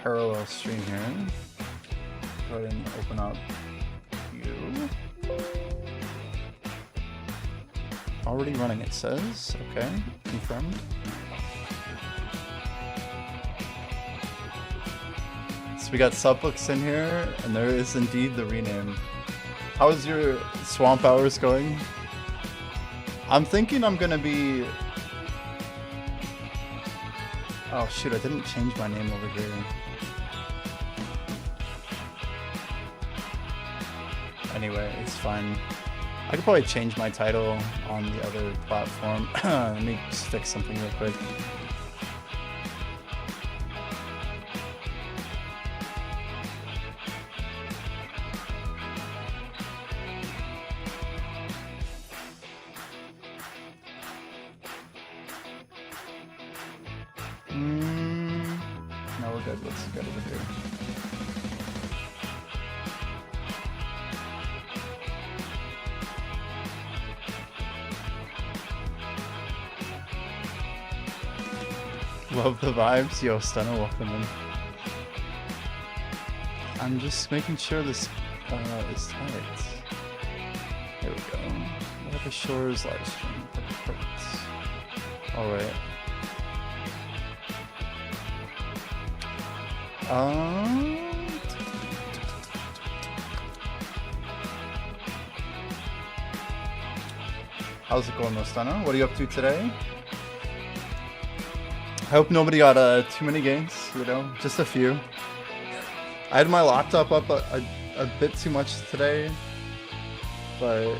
parallel stream here. Go ahead and open up you. Already running, it says. Okay, confirmed. So we got Sublix in here, and there is indeed the rename. How's your swamp hours going? I'm thinking I'm gonna be... Oh shoot, I didn't change my name over here. Anyway, it's fine. I could probably change my title on the other platform. Let me just fix something real quick. No, we're good. Let's get over here. Love the vibes. Yo, Stunner, welcome in. I'm just making sure this is tight. There we go. Whatever Shores live stream. Perfect. Alright. How's it going, Nostana? What are you up to today? I hope nobody got too many games, you know, just a few. I had my laptop up a bit too much today, but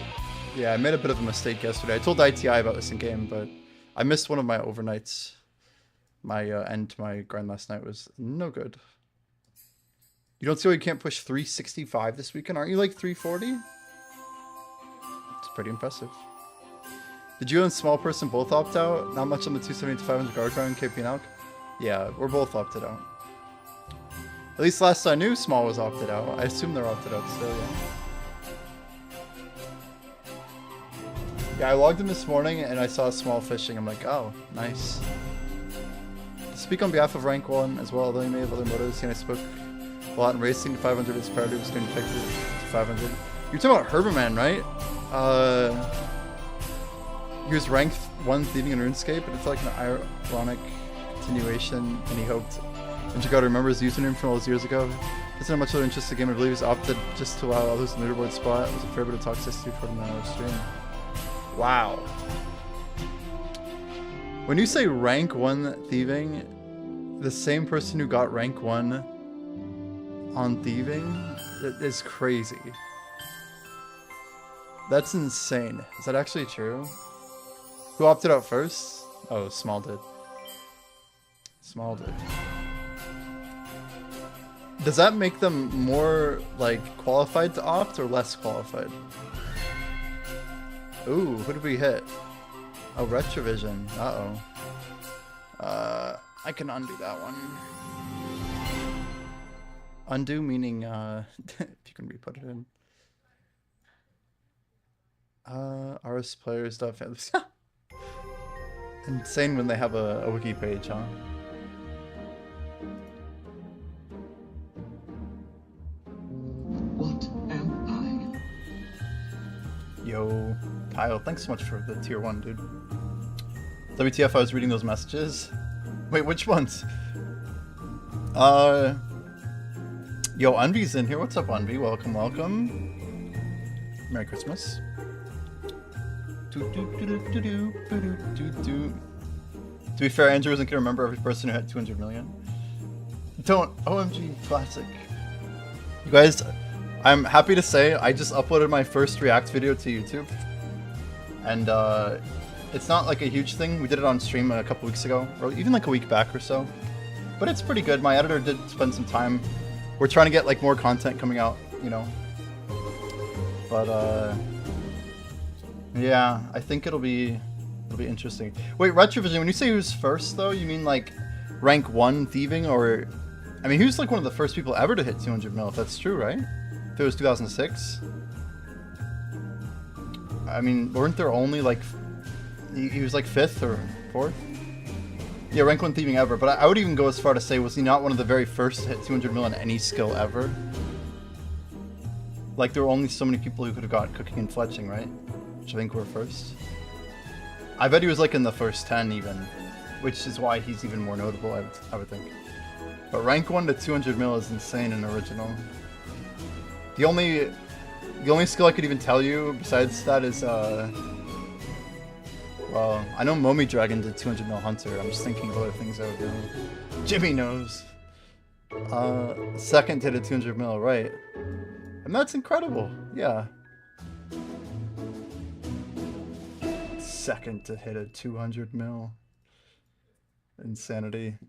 yeah, I made a bit of a mistake yesterday. I told ITI about this in game, but I missed one of my overnights. My end to my grind last night was no good. You don't see why you can't push 365 this weekend? Aren't you like 340? It's pretty impressive. Did you and Small Person both opt out? Not much on the 270 to 500 guard grind, KP and Alk? Yeah, we're both opted out. At least last I knew, Small was opted out. I assume they're opted out still, yeah. Yeah, I logged in this morning and I saw Small fishing. I'm like, oh, nice. Speak on behalf of Rank 1 as well, although you may have other motives. And I spoke a lot in racing. 500 is priority was getting checked to 500. You're talking about Herberman, right? He was ranked 1 thieving in RuneScape, but it's like an ironic continuation, and he hoped when you got to remember his username from all those years ago. Doesn't have much other interest in the game. I believe he's opted just to allow others in the leaderboard spot. It was a fair bit of toxicity for him on our stream. Wow. When you say rank 1 thieving, the same person who got rank 1 on thieving, that is crazy. That's insane. Is that actually true? Who opted out first? Oh, Small did. Small did. Does that make them more, like, qualified to opt or less qualified? Ooh, who did we hit? Oh, Retrovision. Uh-oh. I can undo that one. Undo meaning, if you can re-put it in. RS players stuff. Insane when they have a wiki page, huh? What am I? Yo, Kyle, thanks so much for the tier 1, dude. WTF, I was reading those messages. Wait, which ones? Yo, Unvi's in here. What's up, Unvi? Welcome, welcome. Merry Christmas. To be fair, Andrew isn't gonna remember every person who had 200 million. Don't. OMG, classic. You guys, I'm happy to say I just uploaded my first React video to YouTube. And it's not like a huge thing. We did it on stream a couple weeks ago, or even like a week back or so. But it's pretty good. My editor did spend some time. We're trying to get like more content coming out, you know. But yeah, I think it'll be interesting. Wait, Retrovision, when you say he was first though, you mean like rank 1 thieving, or I mean he was like one of the first people ever to hit 200 mil, if that's true, right? If it was 2006. I mean, weren't there only like he was like 5th or 4th? Yeah, rank 1 thieving ever, but I would even go as far to say, was he not one of the very first to hit 200 mil in any skill ever? Like, there were only so many people who could have got cooking and fletching, right? Which I think were first. I bet he was like in the first 10 even, which is why he's even more notable, I would think. But rank 1 to 200 mil is insane in original. The only skill I could even tell you besides that is, well, I know Momi Dragon did 200 mil Hunter. I'm just thinking of other things I would know. Jimmy knows. Second did a 200 mil, right? And that's incredible. Yeah. Second to hit a 200 mil. Insanity.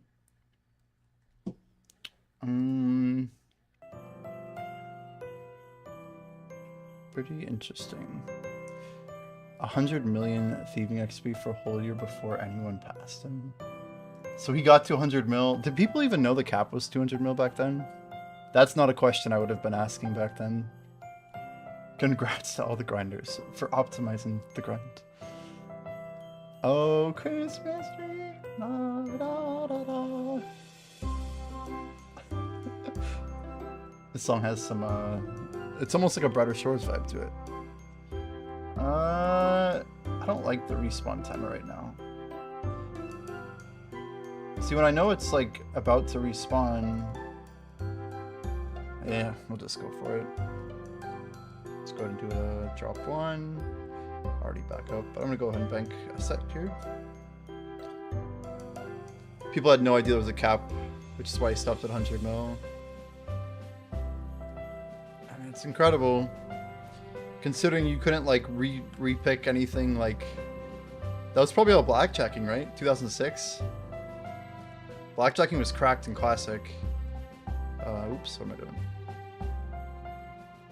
Pretty interesting. 100 million thieving XP for a whole year before anyone passed him. So he got to 100 mil. Did people even know the cap was 200 mil back then? That's not a question I would have been asking back then. Congrats to all the grinders for optimizing the grind. Oh, Christmas tree. Da, da, da, da. This song has some, it's almost like a Brighter Shores vibe to it. I don't like the respawn timer right now. See, when I know it's like about to respawn, yeah, we'll just go for it. Let's go ahead and do a drop 1. Already back up, but I'm gonna go ahead and bank a set here. People had no idea there was a cap, which is why he stopped at 100 mil. I mean, it's incredible. Considering you couldn't like repick anything like... That was probably all blackjacking, right? 2006? Blackjacking was cracked in Classic. Oops, what am I doing?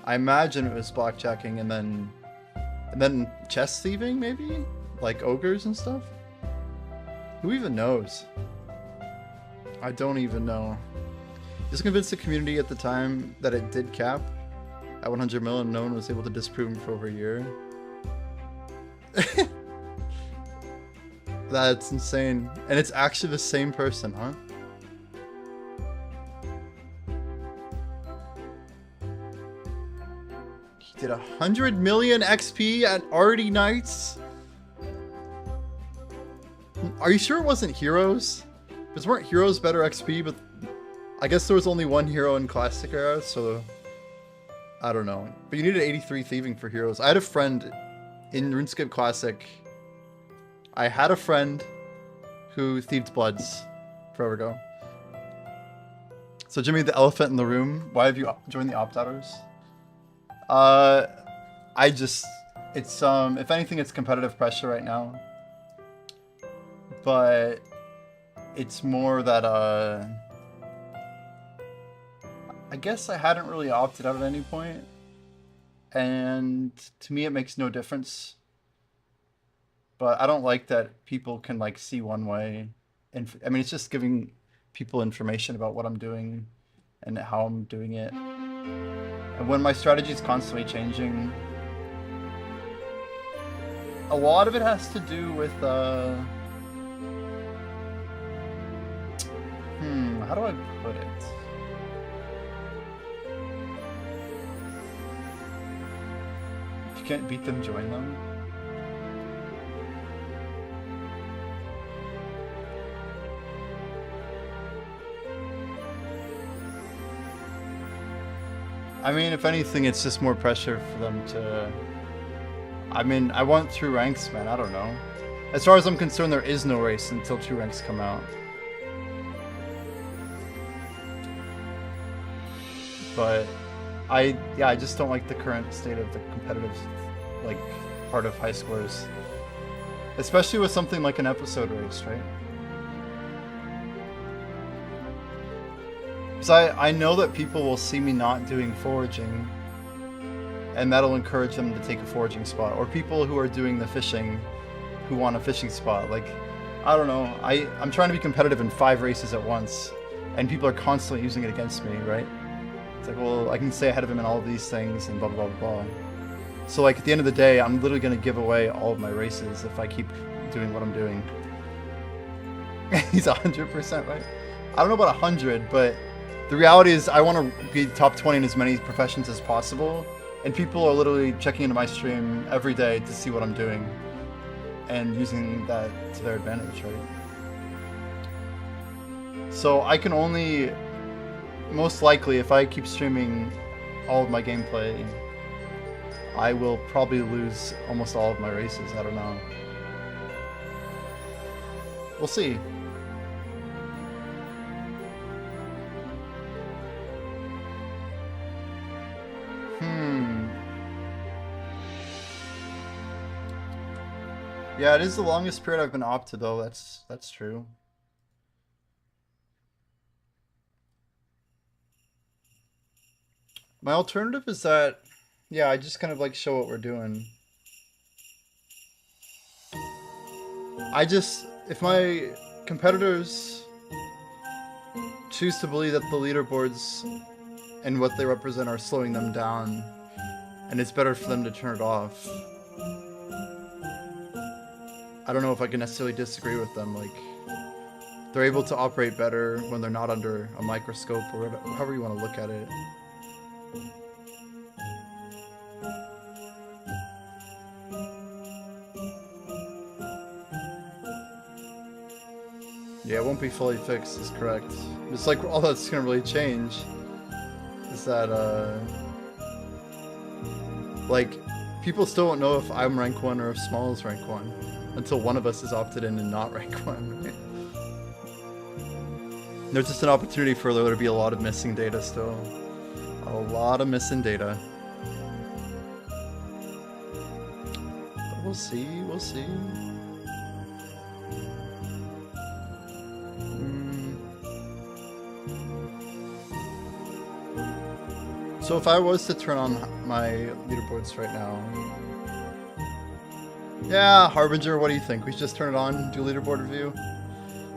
I imagine it was blackjacking and then chest thieving, maybe? Like ogres and stuff? Who even knows? I don't even know. Just convinced the community at the time that it did cap at 100 mil and no one was able to disprove him for over a year. That's insane. And it's actually the same person, huh? He did 100 million XP at Artie Nights? Are you sure it wasn't Heroes? Because weren't Heroes better XP, but I guess there was only one hero in Classic era, so I don't know. But you needed 83 thieving for Heroes. I had a friend in RuneScape Classic. I had a friend who thieved Bloods forever ago. So Jimmy, the elephant in the room, why have you joined the opt-outers? It's if anything, it's competitive pressure right now. But it's more that I guess I hadn't really opted out at any point, and to me it makes no difference. But I don't like that people can like see one way, and I mean it's just giving people information about what I'm doing and how I'm doing it. And when my strategy is constantly changing, a lot of it has to do with how do I put it? If you can't beat them, join them. I mean, if anything, it's just more pressure for them to... I mean, I want true ranks, man. I don't know. As far as I'm concerned, there is no race until true ranks come out. But I just don't like the current state of the competitive, like, part of high scores. Especially with something like an episode race, right? Because I know that people will see me not doing foraging, and that'll encourage them to take a foraging spot. Or people who are doing the fishing, who want a fishing spot. Like, I don't know. I'm trying to be competitive in 5 races at once, and people are constantly using it against me, right? It's like, well, I can stay ahead of him in all of these things, and blah, blah, blah, blah. So, like, at the end of the day, I'm literally going to give away all of my races if I keep doing what I'm doing. He's 100% right. I don't know about 100, but the reality is I want to be top 20 in as many professions as possible. And people are literally checking into my stream every day to see what I'm doing and using that to their advantage, right? So I can only, most likely, if I keep streaming all of my gameplay, I will probably lose almost all of my races. I don't know. We'll see. Yeah, it is the longest period I've been opted though. That's true. My alternative is that, yeah, I just kind of like show what we're doing. If my competitors choose to believe that the leaderboards and what they represent are slowing them down, and it's better for them to turn it off, I don't know if I can necessarily disagree with them. Like, they're able to operate better when they're not under a microscope, or however you want to look at it. Yeah, it won't be fully fixed, is correct. It's like all that's gonna really change is that, like, people still won't know if I'm rank 1 or if Small is rank 1 until one of us is opted in and not rank 1, right? There's just an opportunity for there to be a lot of missing data still. A lot of missing data. But we'll see, we'll see. So if I was to turn on my leaderboards right now... Yeah, Harbinger, what do you think? We should just turn it on, do a leaderboard review?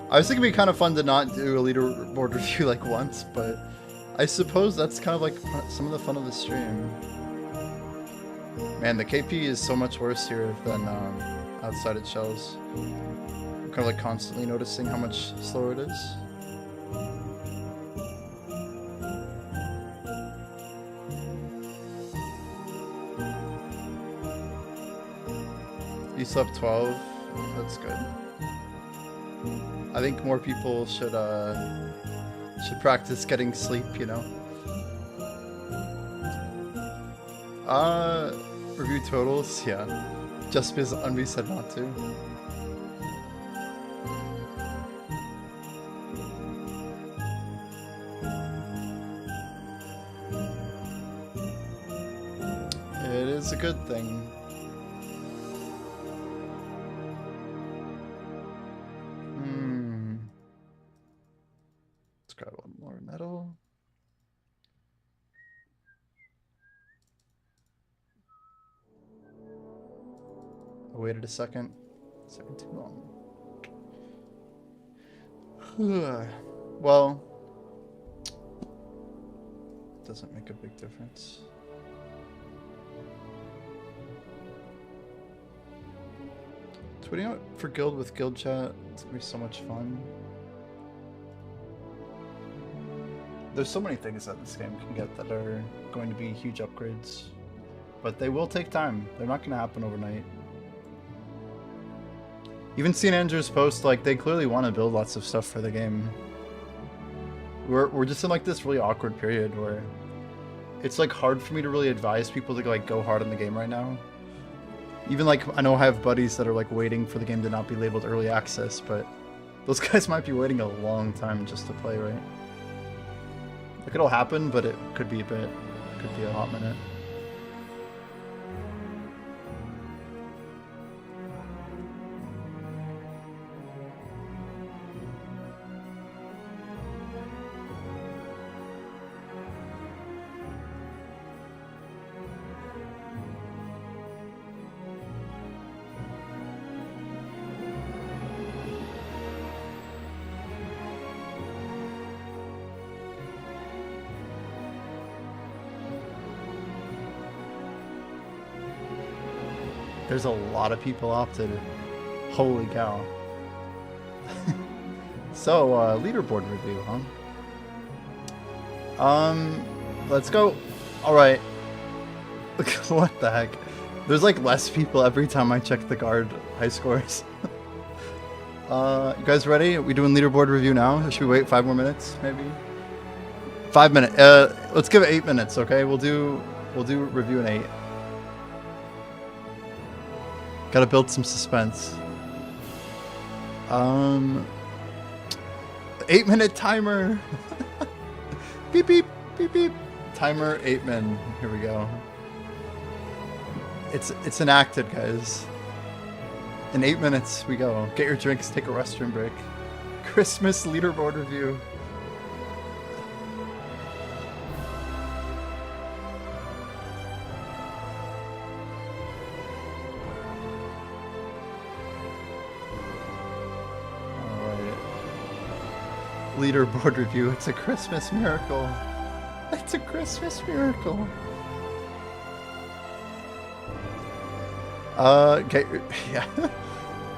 I was thinking it'd be kind of fun to not do a leaderboard review like once, but I suppose that's kind of like some of the fun of the stream. Man, the KP is so much worse here than outside it shows. I'm kind of like constantly noticing how much slower it is. You slept 12. That's good. I think more people should practice getting sleep, you know. Review totals, yeah. Just because Unvi said not to. It is a good thing. Let's grab one more metal. I waited a second. Second too long. Well, it doesn't make a big difference. Tweeting out for guild with guild chat, it's gonna be so much fun. There's so many things that this game can get that are going to be huge upgrades, but they will take time. They're not going to happen overnight. Even St. Andrew's post, like, they clearly want to build lots of stuff for the game. We're just in like this really awkward period where it's like hard for me to really advise people to like go hard on the game right now. Even like, I know I have buddies that are like waiting for the game to not be labeled early access, but those guys might be waiting a long time just to play, right? Like, it'll happen, but it could be could be a hot minute. There's a lot of people opted. Holy cow. So, leaderboard review, huh? Let's go. Alright. What the heck? There's like less people every time I check the guard high scores. You guys ready? Are we doing leaderboard review now? Or should we wait 5 more minutes, maybe? 5 minutes. Let's give it 8 minutes, okay? We'll do review in 8. Gotta build some suspense. 8-minute timer. Beep beep beep beep. Timer 8 min. Here we go. It's enacted, guys. In 8 minutes we go. Get your drinks, take a restroom break. Christmas leaderboard review. Leaderboard review. It's a Christmas miracle. It's a Christmas miracle. Yeah.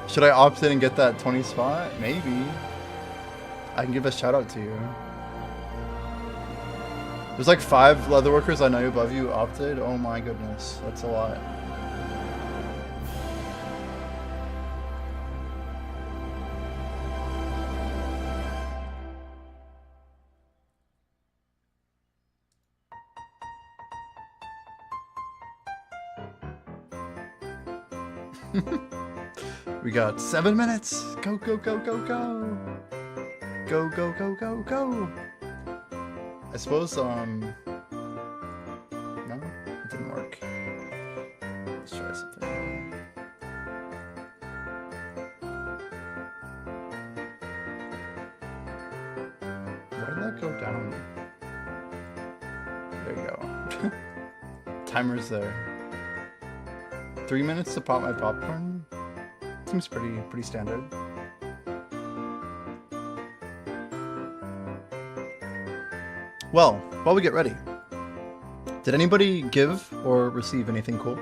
Should I opt in and get that 20 spot? Maybe. I can give a shout out to you. There's like 5 leatherworkers I know above you opted. Oh my goodness, that's a lot. We got 7 minutes. Go, go, go, go, go. Go, go, go, go, go. I suppose, no, it didn't work. Let's try something. Why did that go down? There you go. Timer's there. 3 minutes to pop my popcorn? Seems pretty standard. Well, while we get ready, did anybody give or receive anything cool?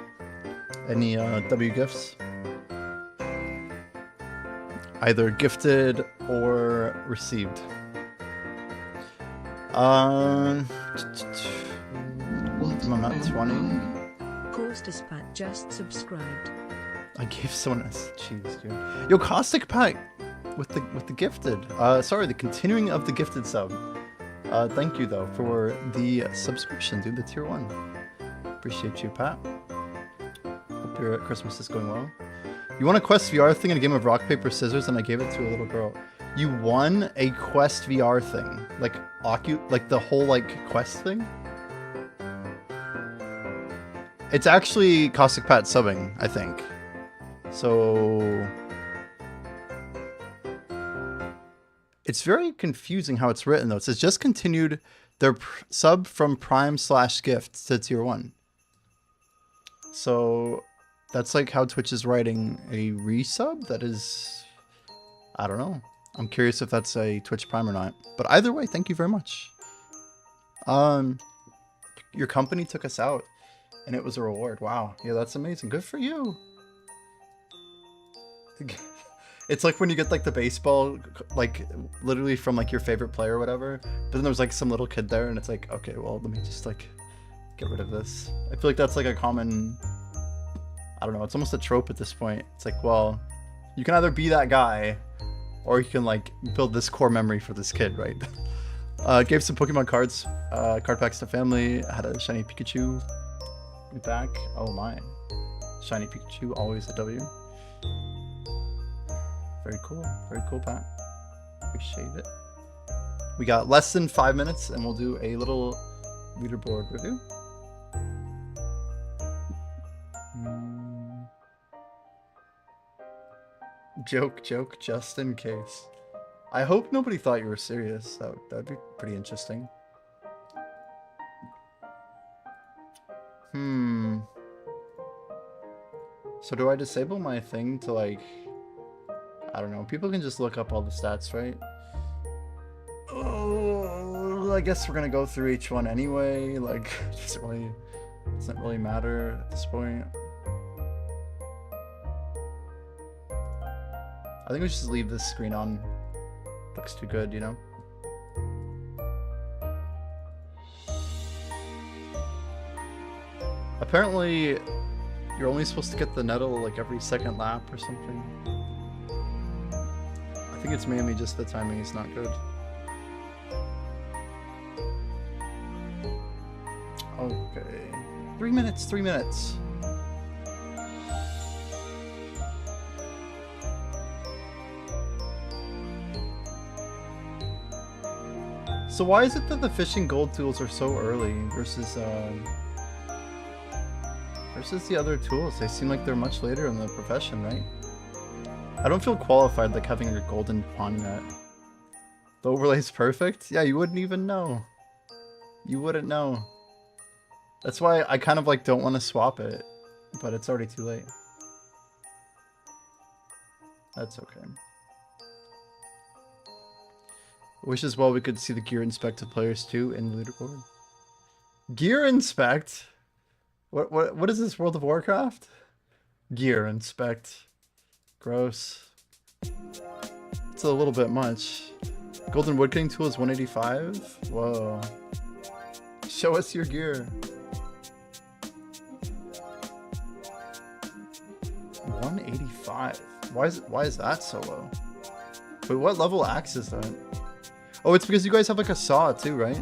Any W gifts? Either gifted or received. I'm not 20. Caused Pat just subscribed. I gave someone a jeez, dude. Yo, Caustic Pat with the gifted. Sorry, the continuing of the gifted sub. Thank you though for the subscription, dude. The tier 1. Appreciate you, Pat. Hope your Christmas is going well. You won a Quest VR thing in a game of rock paper scissors, and I gave it to a little girl. You won a Quest VR thing, like the whole like Quest thing. It's actually Caustic Pat subbing, I think. So it's very confusing how it's written though. It says just continued their sub from Prime/gift to tier 1. So that's like how Twitch is writing a resub. That is, I don't know. I'm curious if that's a Twitch Prime or not. But either way, thank you very much. Your company took us out. And it was a reward. Wow. Yeah, that's amazing. Good for you. It's like when you get like the baseball, like literally from like your favorite player or whatever. But then there's like some little kid there and it's like, okay, well, let me just like get rid of this. I feel like that's like a common, I don't know. It's almost a trope at this point. It's like, well, you can either be that guy or you can like build this core memory for this kid, right? Gave some Pokemon cards, card packs to family. Had a shiny Pikachu. Back. Oh my. Shiny Pikachu, always a W. Very cool, Pat. Appreciate it. We got less than 5 minutes and we'll do a little leaderboard review. Joke, just in case. I hope nobody thought you were serious. That'd be pretty interesting. So do I disable my thing to like, I don't know, people can just look up all the stats, right? Oh, I guess we're gonna go through each one anyway, like, it doesn't really matter at this point. I think we should just leave this screen on. looks too good, you know? Apparently, you're only supposed to get the nettle like every second lap or something. I think it's mainly just the timing is not good. Okay. 3 minutes, 3 minutes. So why is it that the fishing gold tools are so early versus the other tools? They seem like they're much later in the profession, right? I don't feel qualified like having a golden pawn net. The overlay's perfect? Yeah, you wouldn't even know. You wouldn't know. That's why I kind of like don't want to swap it, but it's already too late. That's okay. Wish as well we could see the gear inspected players too in the leaderboard. Gear inspect? What is this, World of Warcraft? Gear inspect. Gross. It's a little bit much. Golden woodcutting tool is 185? Whoa. Show us your gear. 185. Why is that so low? Wait, what level axe is that? Oh, it's because you guys have like a saw too, right?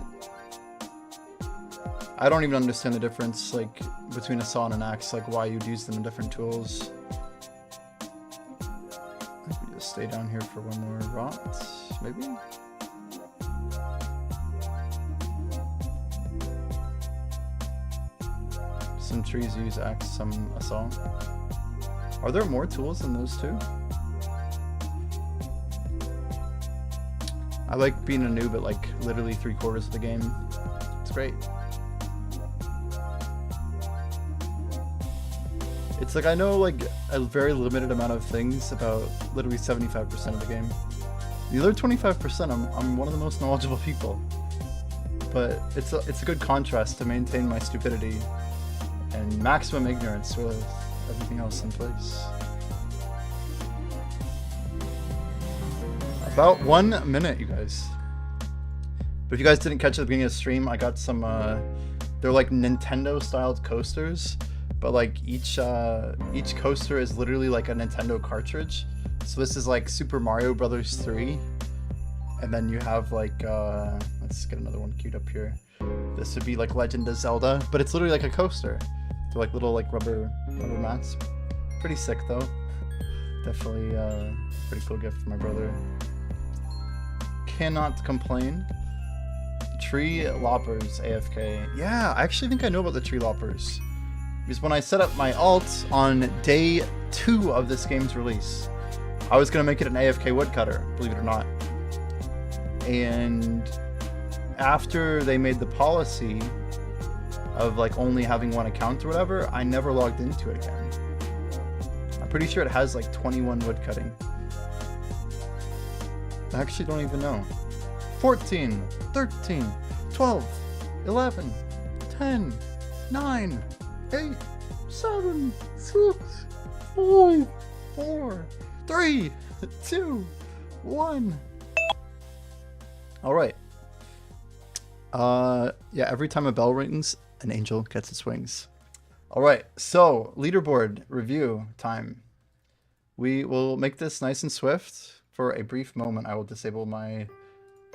I don't even understand the difference like between a saw and an axe, like why you'd use them in different tools. Maybe just stay down here for one more rot, maybe? Some trees use axe, some a saw. Are there more tools than those two? I like being a noob at like literally 3/4 of the game. It's great. It's like I know like a very limited amount of things about literally 75% of the game. The other 25%, I'm one of the most knowledgeable people. But it's a good contrast to maintain my stupidity and maximum ignorance with everything else in place. About 1 minute, you guys. But if you guys didn't catch at the beginning of the stream, I got some, they're like Nintendo-styled coasters, but like each coaster is literally like a Nintendo cartridge. So this is like Super Mario Brothers 3, and then you have like, let's get another one queued up here. This would be like Legend of Zelda, but it's literally like a coaster. They're like little like rubber mats. Pretty sick though. Definitely pretty cool gift for my brother. Cannot complain. Tree loppers AFK. Yeah, I actually think I know about the tree loppers. Because when I set up my alt on day 2 of this game's release, I was gonna make it an AFK woodcutter, believe it or not. And after they made the policy of like only having one account or whatever, I never logged into it again. I'm pretty sure it has like 21 woodcutting. I actually don't even know. 14, 13, 12, 11, 10, 9, 8, 7, 6, 5, 4, 3, 2, 1. Alright. Yeah, every time a bell rings, an angel gets its wings. Alright, so leaderboard review time. We will make this nice and swift. For a brief moment, I will disable my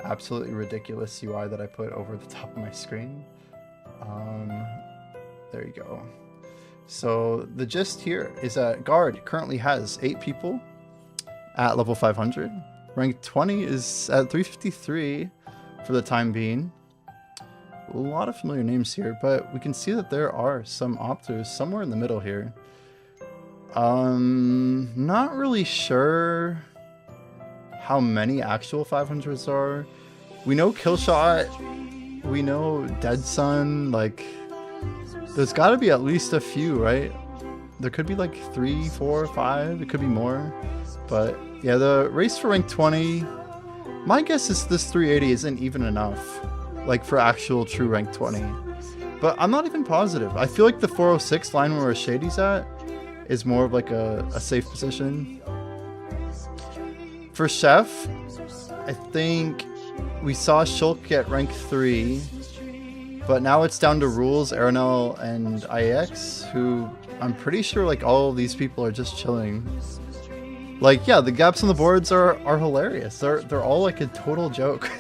absolutely ridiculous UI that I put over the top of my screen. There you go. So the gist here is that Guard currently has 8 people at level 500. Rank 20 is at 353 for the time being. A lot of familiar names here, but we can see that there are some opters somewhere in the middle here. Not really sure how many actual 500s are. We know Killshot, we know Dead Sun, like there's gotta be at least a few, right? There could be like 3, 4, 5, it could be more. But yeah, the race for rank 20, my guess is this 380 isn't even enough, like for actual true rank 20. But I'm not even positive. I feel like the 406 line where Shady's at is more of like a safe position. For Chef, I think we saw Shulk get rank 3, but now it's down to Rules, Aranel, and IX, who I'm pretty sure like all of these people are just chilling. Like, yeah, the gaps on the boards are hilarious. They're all like a total joke.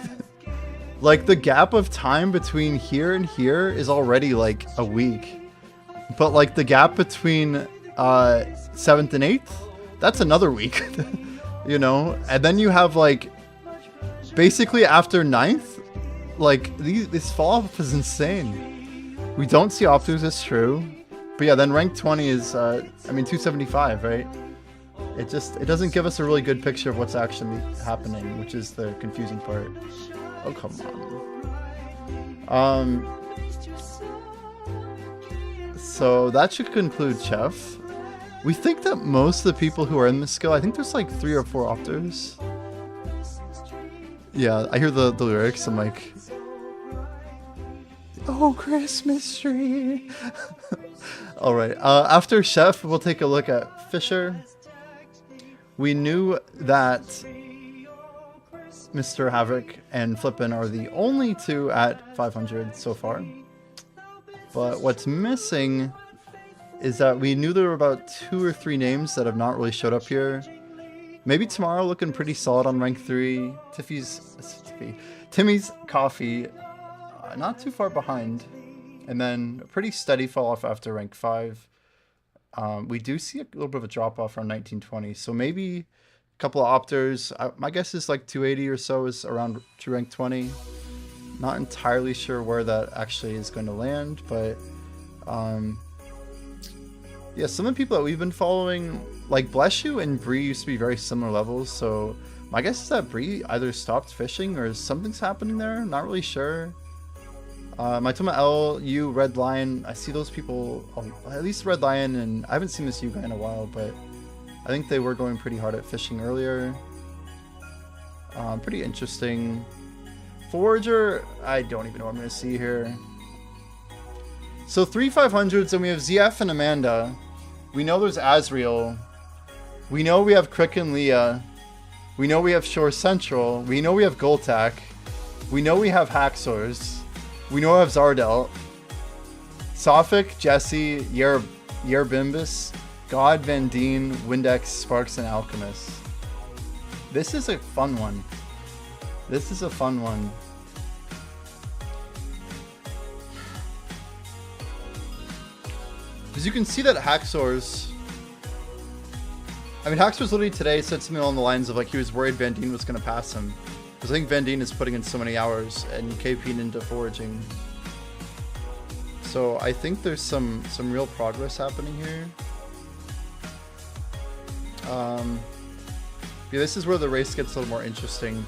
Like, the gap of time between here and here is already like a week. But like the gap between 7th and 8th, that's another week. You know? And then you have like basically after 9th, like this fall off is insane. We don't see Optus, it's true. But yeah, then rank 20 is I mean 275, right? It doesn't give us a really good picture of what's actually happening, which is the confusing part. Oh, come on. So that should conclude Chef. We think that most of the people who are in this skill, I think there's like 3 or 4 Opters. Yeah, I hear the lyrics, I'm like, oh, Christmas tree. Alright, after Chef, we'll take a look at Fisher. We knew that Mr. Havoc and Flippin are the only 2 at 500 so far. But what's missing is that we knew there were about 2 or 3 names that have not really showed up here. Maybe tomorrow looking pretty solid on rank 3. Timmy's Coffee, not too far behind. And then a pretty steady fall off after rank 5. We do see a little bit of a drop off around 1920. So maybe a couple of Opters. My guess is like 280 or so is around to rank 20. Not entirely sure where that actually is going to land, but yeah, some of the people that we've been following, like Bless You and Bree, used to be very similar levels, so my guess is that Bree either stopped fishing or something's happening there. Not really sure. Mytoma L, you, Red Lion, I see those people, at least Red Lion, and I haven't seen this you guy in a while, but I think they were going pretty hard at fishing earlier. Pretty interesting. Forager, I don't even know what I'm going to see here. So 3 500s, and we have ZF and Amanda. We know there's Azriel. We know we have Crick and Leah. We know we have Shore Central. We know we have Goltak. We know we have Haxors. We know we have Zardel. Sophic, Jesse, Yerbimbus, God, Vandine, Windex, Sparks, and Alchemist. This is a fun one. This is a fun one. Because you can see that Haxor's... I mean, Haxor's literally today said something along the lines of like he was worried Vandine was going to pass him. Because I think Vandine is putting in so many hours and KPing into foraging. So I think there's some real progress happening here. Yeah, this is where the race gets a little more interesting.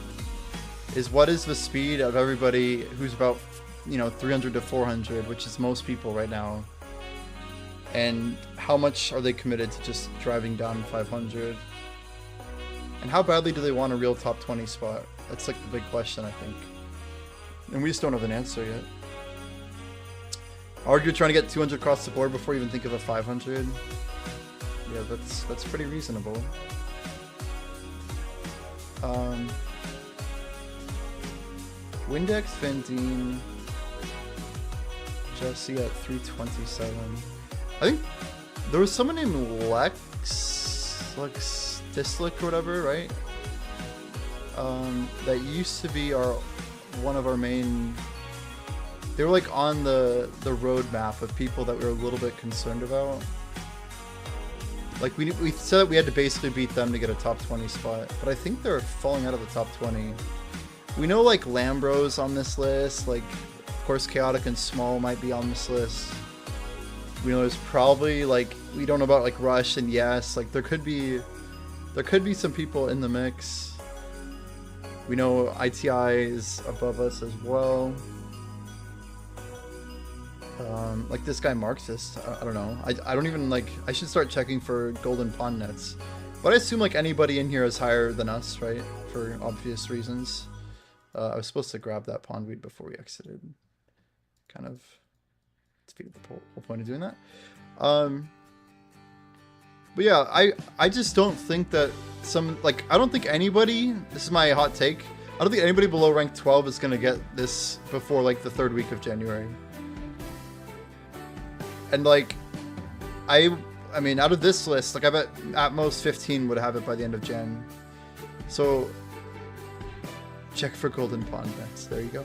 Is what is the speed of everybody who's about, you know, 300 to 400, which is most people right now. And how much are they committed to just driving down 500? And how badly do they want a real top 20 spot? That's like the big question, I think. And we just don't have an answer yet. Argue trying to get 200 across the board before you even think of a 500. Yeah, that's pretty reasonable. Windex, Vandine, Jesse at 327. I think there was someone named Lex Dislick or whatever, right? That used to be one of our main. They were like on the roadmap of people that we were a little bit concerned about. Like we said that we had to basically beat them to get a top 20 spot, but I think they're falling out of the top 20. We know like Lambros on this list, like of course Chaotic and Small might be on this list. We know there's probably like, we don't know about like Rush and Yes, like there could be some people in the mix. We know ITI is above us as well. Like this guy Marxist, I don't know. I don't even like, I should start checking for golden pond nets. But I assume like anybody in here is higher than us, right? For obvious reasons. I was supposed to grab that pondweed before we exited. Kind of defeated the whole point of doing that. But yeah, I just don't think that I don't think anybody, this is my hot take, I don't think anybody below rank 12 is gonna get this before like the 3rd week of January. And like, I mean, out of this list, like I bet at most 15 would have it by the end of Jan. So check for golden pond bets. There you go.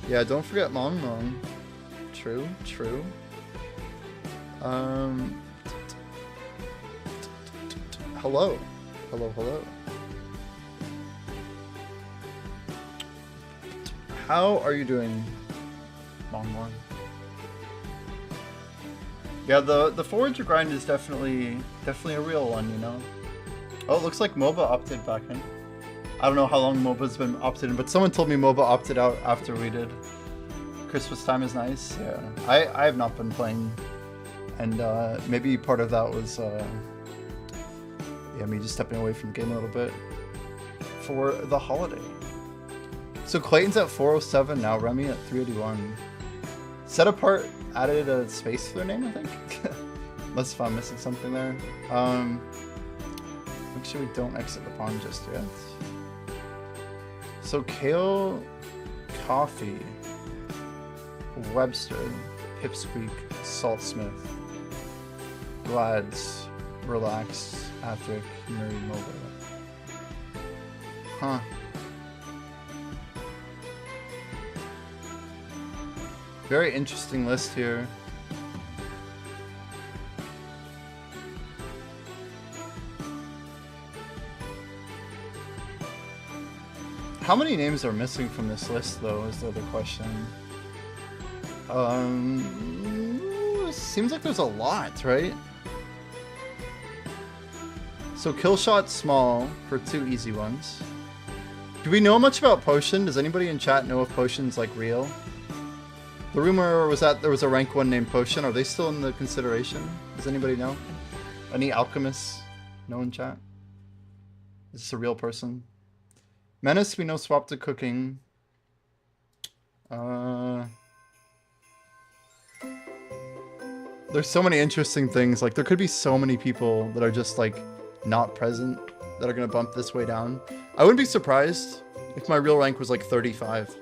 Yeah, don't forget Long Long. True, true. Hello. Hello, hello. How are you doing, Long Long? Yeah, the Forager grind is definitely a real one, you know? Oh, it looks like MOBA opted back in. I don't know how long MOBA's been opted in, but someone told me MOBA opted out after we did. Christmas time is nice, yeah. I have not been playing, and maybe part of that was yeah, me just stepping away from the game a little bit for the holiday. So Clayton's at 407 now, Remy at 381. Set Apart added a space to their name, I think. Unless if I'm missing something there. Make sure we don't exit the pond just yet. So Kale, Coffee, Webster, Pipsqueak, Saltsmith, Glads, Relax, Athric, Murray, Mobile. Huh. Very interesting list here. How many names are missing from this list, though, is the other question. Seems like there's a lot, right? So Killshot Small for 2 easy ones. Do we know much about Potion? Does anybody in chat know if Potion's like real? The rumor was that there was a rank 1 named Potion. Are they still in the consideration? Does anybody know? Any alchemists know in chat? Is this a real person? Menace, we know, swapped to cooking. There's so many interesting things. Like, there could be so many people that are just, like, not present that are going to bump this way down. I wouldn't be surprised if my real rank was, like, 35.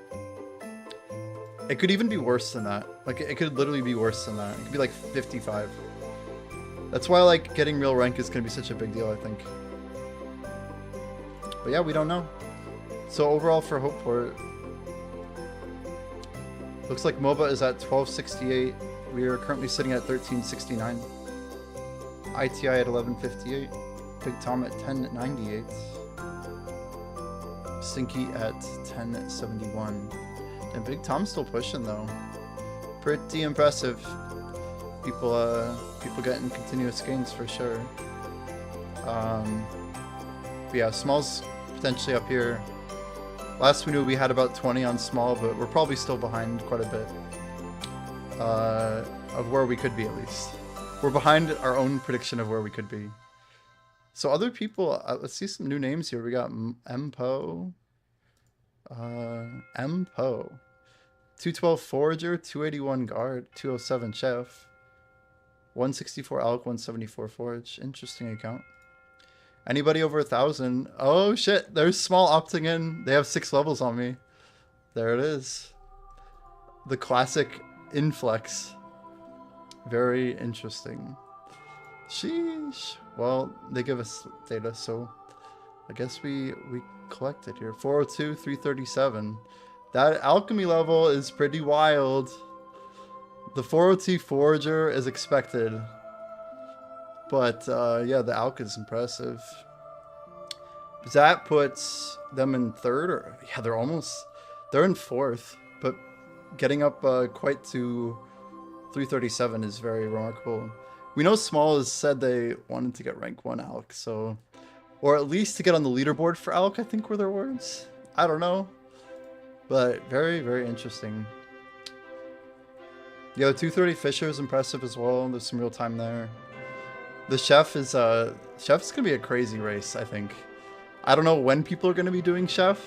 It could even be worse than that. Like, it could literally be worse than that. It could be, like, 55. That's why, like, getting real rank is going to be such a big deal, I think. But yeah, we don't know. So overall for Hopeport, looks like MOBA is at 1268. We are currently sitting at 1369. ITI at 1158. Big Tom at 1098. Stinky at 1071. And Big Tom's still pushing though. Pretty impressive. People getting continuous gains for sure. But yeah, Small's potentially up here. Last we knew we had about 20 on Small, but we're probably still behind quite a bit. Of where we could be, at least. We're behind our own prediction of where we could be. So other people, let's see some new names here. We got Mpo. Mpo. 212 Forager, 281 Guard, 207 Chef. 164 Alk, 174 Forage. Interesting account. Anybody over 1,000? Oh shit, there's Small opting in. They have 6 levels on me. There it is. The classic inflex. Very interesting. Sheesh. Well, they give us data, so I guess we collect it here. 402, 337. That alchemy level is pretty wild. The 402 Forager is expected. But, yeah, the Alk is impressive. That puts them in 3rd, or, yeah, they're in 4th, but getting up quite to 337 is very remarkable. We know Small has said they wanted to get rank 1 Alk, so, or at least to get on the leaderboard for Alk, I think were their words. I don't know, but very, very interesting. Yeah, the 230 Fisher is impressive as well. There's some real time there. The Chef is Chef's gonna be a crazy race, I think. I don't know when people are gonna be doing Chef,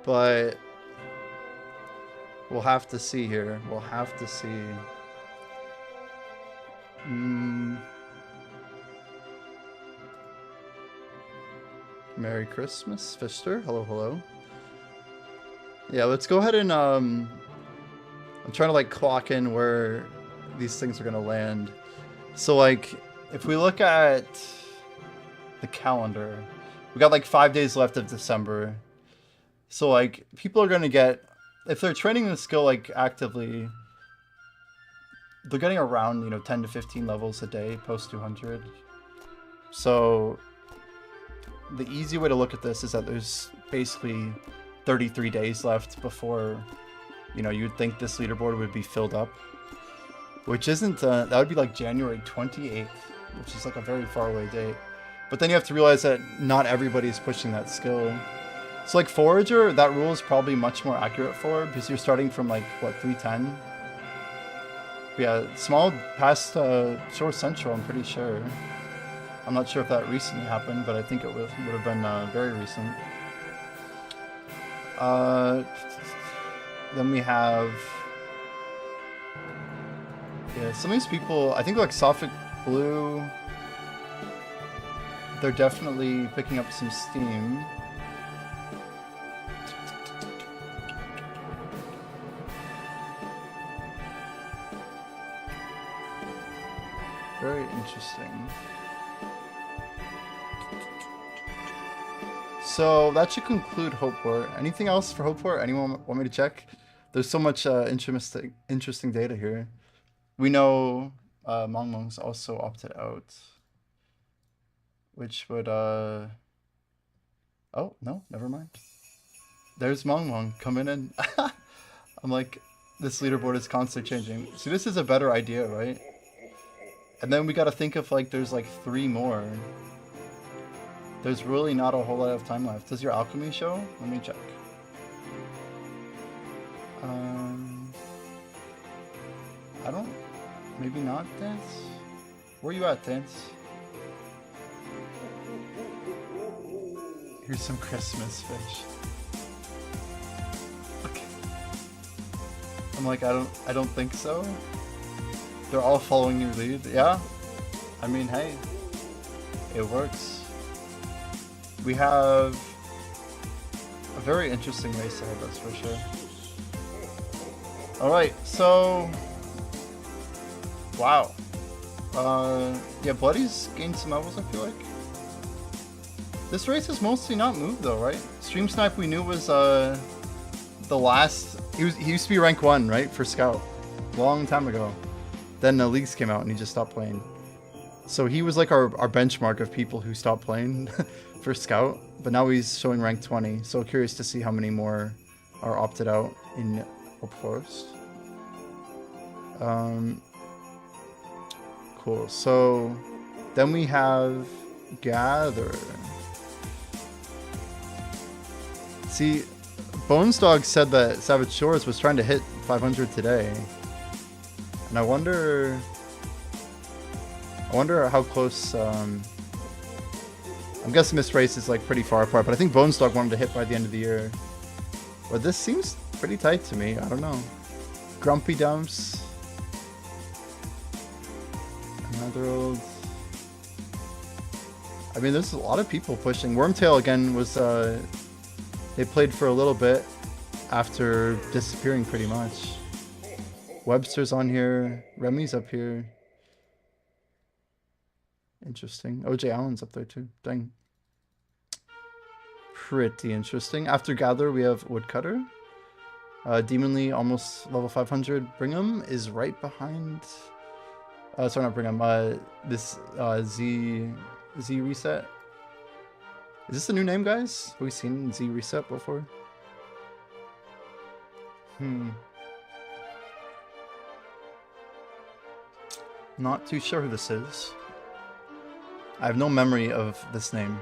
but we'll have to see here. We'll have to see. Merry Christmas, Fister. Hello, hello. Yeah, let's go ahead and I'm trying to like clock in where these things are gonna land. So like, if we look at the calendar, we got like 5 days left of December. So like, people are gonna get, if they're training the skill like actively, they're getting around, you know, 10 to 15 levels a day post 200. So the easy way to look at this is that there's basically 33 days left before, you know, you'd think this leaderboard would be filled up, which isn't, that would be like January 28th, which is like a very far away date. But then you have to realize that not everybody's pushing that skill. So like Forager, that rule is probably much more accurate for, because you're starting from like, what, 310? But yeah, Small past Shore Central, I'm pretty sure. I'm not sure if that recently happened, but I think it would have been very recent. Then we have... Yeah, some of these people, I think like Sophic Blue, they're definitely picking up some steam. Very interesting. So that should conclude Hopeport. Anything else for Hopeport? Anyone want me to check? There's so much interesting data here. We know Mongmong's also opted out, which would oh no, never mind. There's Mongmong coming in. I'm like, this leaderboard is constantly changing. See, this is a better idea, right? And then we gotta think of like, there's like 3 more. There's really not a whole lot of time left. Does your alchemy show? Let me check. I don't... Maybe not, Dance? Where you at, Dance? Here's some Christmas fish. Okay. I'm like, I don't think so. They're all following your lead. Yeah? I mean, hey. It works. We have a very interesting race ahead, that's for sure. Alright, so... Wow. Yeah, Bloody's gained some levels, I feel like. This race is mostly not moved though, right? Stream Snipe we knew was the last... He used to be rank 1, right? For Scout. Long time ago. Then the leagues came out and he just stopped playing. So he was like our benchmark of people who stopped playing for Scout. But now he's showing rank 20. So curious to see how many more are opted out in Hope Forest. Cool. So then we have Gather. See, Bones Dog said that Savage Shores was trying to hit 500 today. And I wonder how close, I'm guessing this race is like pretty far apart, but I think Bones Dog wanted to hit by the end of the year. But this seems pretty tight to me, I don't know. Grumpy Dumps. Another old... I mean, there's a lot of people pushing. Wormtail again was, they played for a little bit after disappearing pretty much. Webster's on here. Remy's up here. Interesting. OJ Allen's up there too. Dang. Pretty interesting. After Gather, we have Woodcutter. Demonly, almost level 500. Brigham is right behind... sorry, not Brigham. This Z Reset. Is this a new name, guys? Have we seen Z Reset before? Not too sure who this is. I have no memory of this name.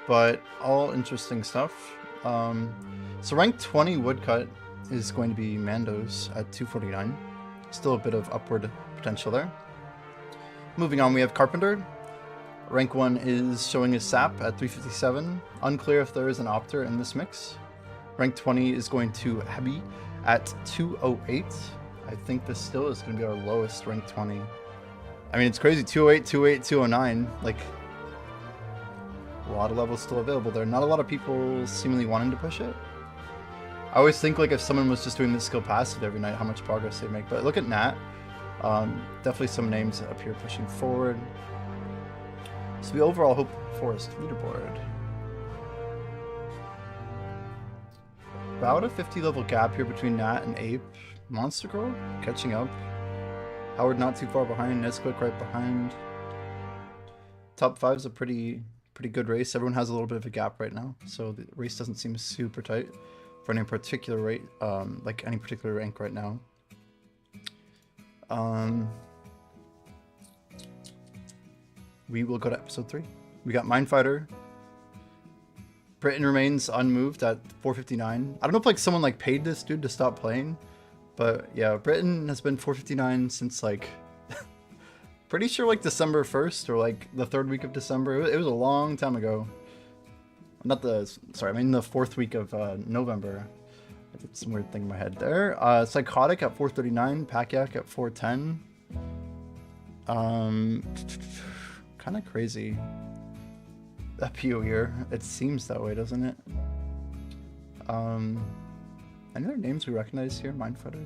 But all interesting stuff. So rank 20 Woodcut is going to be Mandos at 249. Still a bit of upward potential there. Moving on, we have Carpenter. Rank 1 is showing his Sap at 357. Unclear if there is an Opter in this mix. Rank 20 is going to Abby at 208. I think this still is going to be our lowest rank 20. I mean, it's crazy. 208, 208, 209. Like, a lot of levels still available there. Not a lot of people seemingly wanting to push it. I always think, like, if someone was just doing this skill passive every night, how much progress they make. But look at Nat. Definitely some names up here pushing forward. So the overall Hope Forest leaderboard. About a 50 level gap here between Nat and Ape. Monster Girl catching up. Howard not too far behind. Nesquik right behind. Top 5 is a pretty good race. Everyone has a little bit of a gap right now, so the race doesn't seem super tight for any particular rate, like any particular rank right now. We will go to episode 3. We got Mindfighter. Britain remains unmoved at 459. I don't know if like someone like paid this dude to stop playing, but yeah, Britain has been 459 since like pretty sure like December 1st or like the 3rd week of December. It was a long time ago. Not the, sorry, I mean the 4th week of November. I did some weird thing in my head there. Psychotic at 439, Pacyak at 410. Kind of crazy. That PO here. It seems that way, doesn't it? Any other names we recognize here? Mindfighter,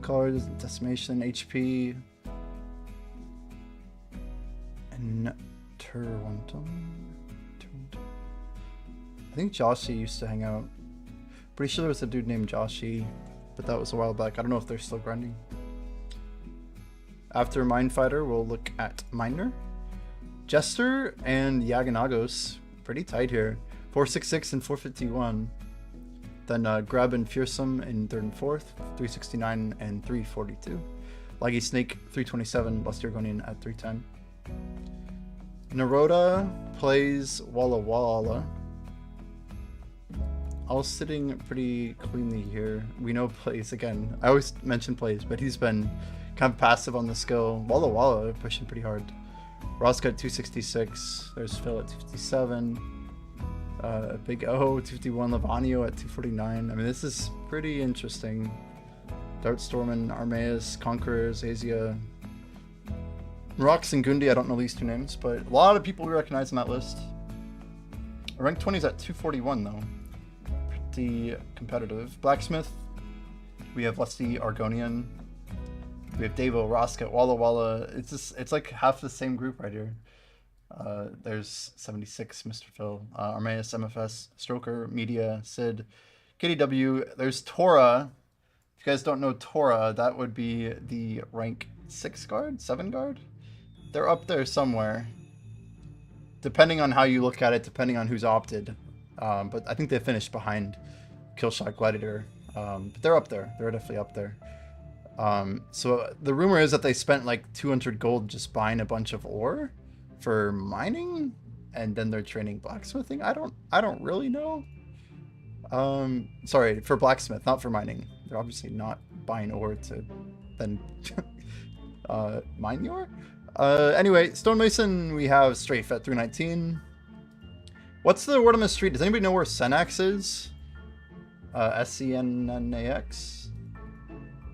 Colors, Decimation, HP, and Turwantum. I think Joshy used to hang out. Pretty sure there was a dude named Joshy, but that was a while back. I don't know if they're still grinding. After Mindfighter, we'll look at Miner. Jester and Yaganagos, pretty tight here. 466 and 451. Then Grub and Fearsome in 3rd and 4th, 369 and 342. Laggy Snake 327, Bustergonian at 310. Naroda plays Walla Walla. All sitting pretty cleanly here. We know plays again. I always mention plays, but he's been kind of passive on the skill. Walla Walla pushing pretty hard. Rosca at 266. There's Phil at 257. Big O 251. Lavanio at 249. I mean, this is pretty interesting. Dartstorm, Armaeus, Conquerors, Asia, Rox and Gundi. I don't know these two names, but a lot of people we recognize on that list. Rank 20 is at 241 though. Pretty competitive. Blacksmith. We have Lusty Argonian. We have Davo, Rosca, Walla Walla. It's like half the same group right here. There's 76, Mr. Phil, Armaeus, MFS, Stroker, Media, Sid, KDW. There's Tora. If you guys don't know Tora, that would be the rank 6 guard, 7 guard. They're up there somewhere. Depending on how you look at it, depending on who's opted. But I think they finished behind Killshot Gladiator. But they're up there. They're definitely up there. So the rumor is that they spent like 200 gold just buying a bunch of ore for mining, and then they're training blacksmithing. I don't really know. Sorry, for blacksmith, not for mining. They're obviously not buying ore to then mine the ore. Anyway, Stonemason, we have Strafe at 319. What's the word on the street? Does anybody know where Senax is? SCNNAX.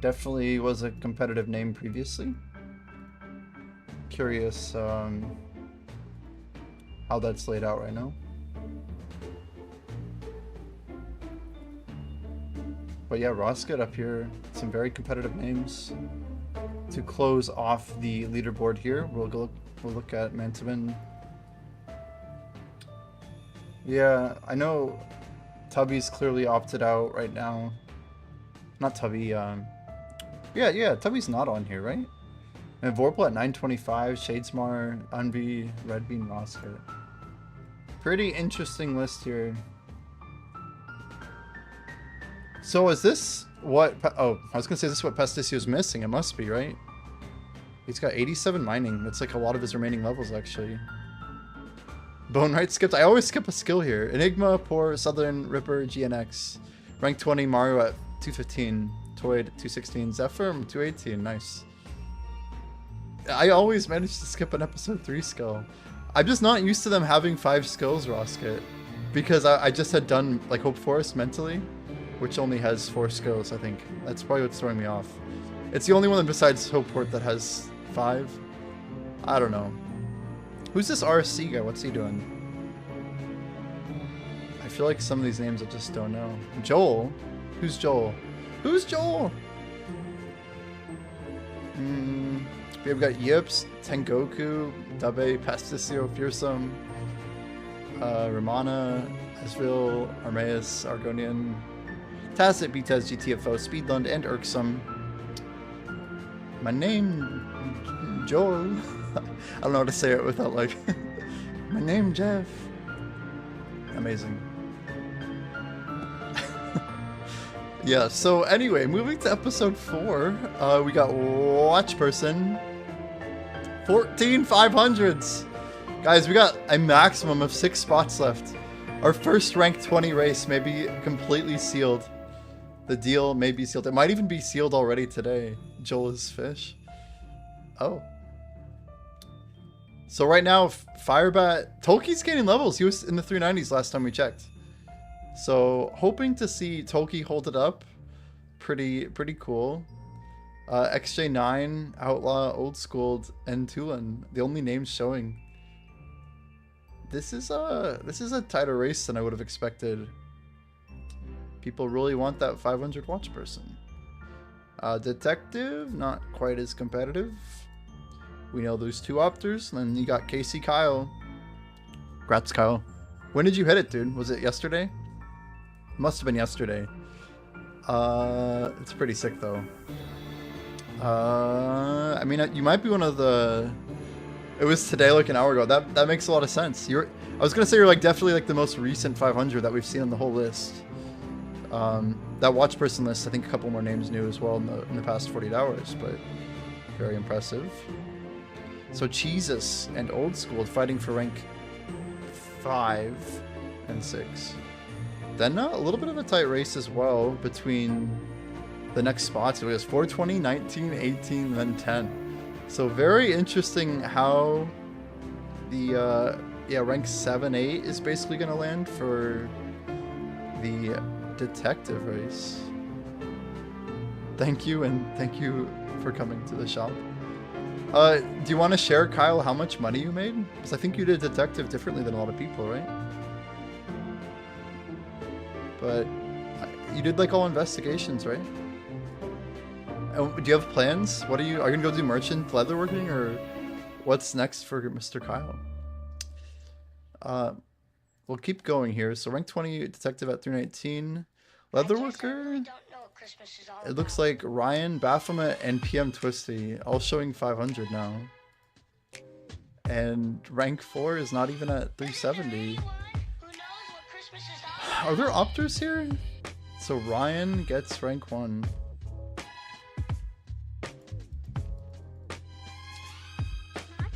Definitely was a competitive name previously. Curious how that's laid out right now. But yeah, Roscat up here. Some very competitive names. To close off the leaderboard here, we'll look at Mantaman. Yeah, I know Tubby's clearly opted out right now. Not Tubby, yeah, Tubby's not on here, right? And Vorpal at 925, Shadesmar, Unbi, Redbean, Roscat. Pretty interesting list here. So is this what... Oh, I was going to say, is this what Pasticio's missing? It must be, right? He's got 87 mining. That's like a lot of his remaining levels, actually. Bone Right skipped. I always skip a skill here. Enigma, Poor, Southern, Ripper, GNX. Rank 20, Mario at 215. Toyd 216. Zephyr 218. Nice. I always manage to skip an episode 3 skill. I'm just not used to them having 5 skills, Roscat. Because I just had done like Hope Forest mentally, which only has 4 skills, I think. That's probably what's throwing me off. It's the only one besides Hopeport that has 5. I don't know. Who's this RC guy? What's he doing? I feel like some of these names I just don't know. Joel? Who's Joel? Who's Joel? We've got Yips, Tengoku, Dabe, Pastisio, Fearsome, Ramana, Ezreal, Armaeus, Argonian, Tacit, Betaz, GTFO, Speedlund, and Irksome. My name, Joel. I don't know how to say it without like, my name, Jeff. Amazing. Yeah, so anyway, moving to episode 4, we got Watch Person. 14 500s. Guys, we got a maximum of 6 spots left. Our first rank 20 race may be completely sealed. The deal may be sealed. It might even be sealed already today. Joel is fish. Oh. So right now, Firebat... Tolki's gaining levels. He was in the 390s last time we checked. So, hoping to see Tolki hold it up. Pretty cool. XJ9, Outlaw, Old Schooled, and Tulan. The only names showing. This is a tighter race than I would have expected. People really want that 500 watch person. Detective, not quite as competitive. We know those 2 opters. And then you got Casey Kyle. Congrats, Kyle. When did you hit it, dude? Was it yesterday? Must have been yesterday. It's pretty sick though. I mean, you might be one of the... It was today, like an hour ago. That makes a lot of sense. I was gonna say you're like definitely like the most recent 500 that we've seen on the whole list. That watch person list, I think a couple more names new as well in the past 48 hours, but very impressive. So Jesus and Old School fighting for rank 5 and 6. Then a little bit of a tight race as well between the next spots. It was 420, 19, 18, then 10. So very interesting how the rank 7, 8 is basically going to land for the detective race. Thank you, and thank you for coming to the shop. Do you want to share, Kyle, how much money you made? Because I think you did detective differently than a lot of people, right? But you did like all investigations, right? And do you have plans? What are you gonna go do merchant leatherworking, or what's next for Mr. Kyle? We'll keep going here. So rank 20 detective at 319. Leatherworker. It looks like Ryan, Baphomet, and PM Twisty all showing 500 now. And rank 4 is not even at 370. Are there opters here? So Ryan gets rank 1.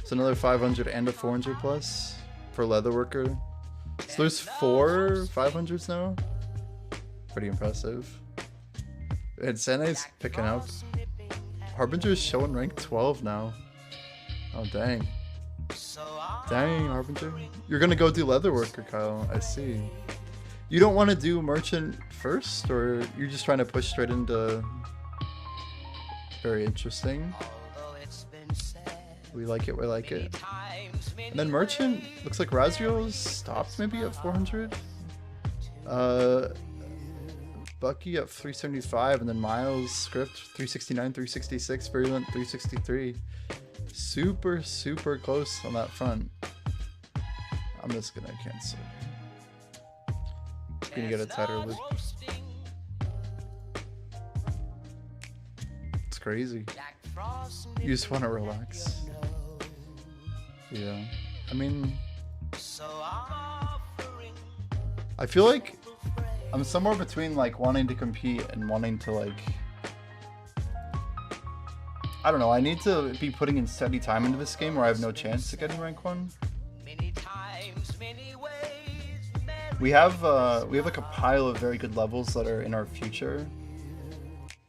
So another 500 and a 400 plus for Leatherworker. So there's 4 500s now. Pretty impressive. And Sene's picking up. Harbinger's showing rank 12 now. Oh dang. Dang, Harbinger. You're gonna go do Leatherworker, Kyle. I see. You don't want to do merchant first, or you're just trying to push straight into... Very interesting. We like it, we like it. And then merchant, looks like Razriel's stopped maybe at 400. Bucky at 375, and then Miles, Script 369, 366, Virulent 363. Super close on that front. I'm just gonna cancel. Gonna get a tighter loop. It's crazy. You just want to relax. Yeah. I mean, I feel like I'm somewhere between like wanting to compete and wanting to like, I don't know, I need to be putting in steady time into this game where I have no chance of getting rank 1. We have like a pile of very good levels that are in our future.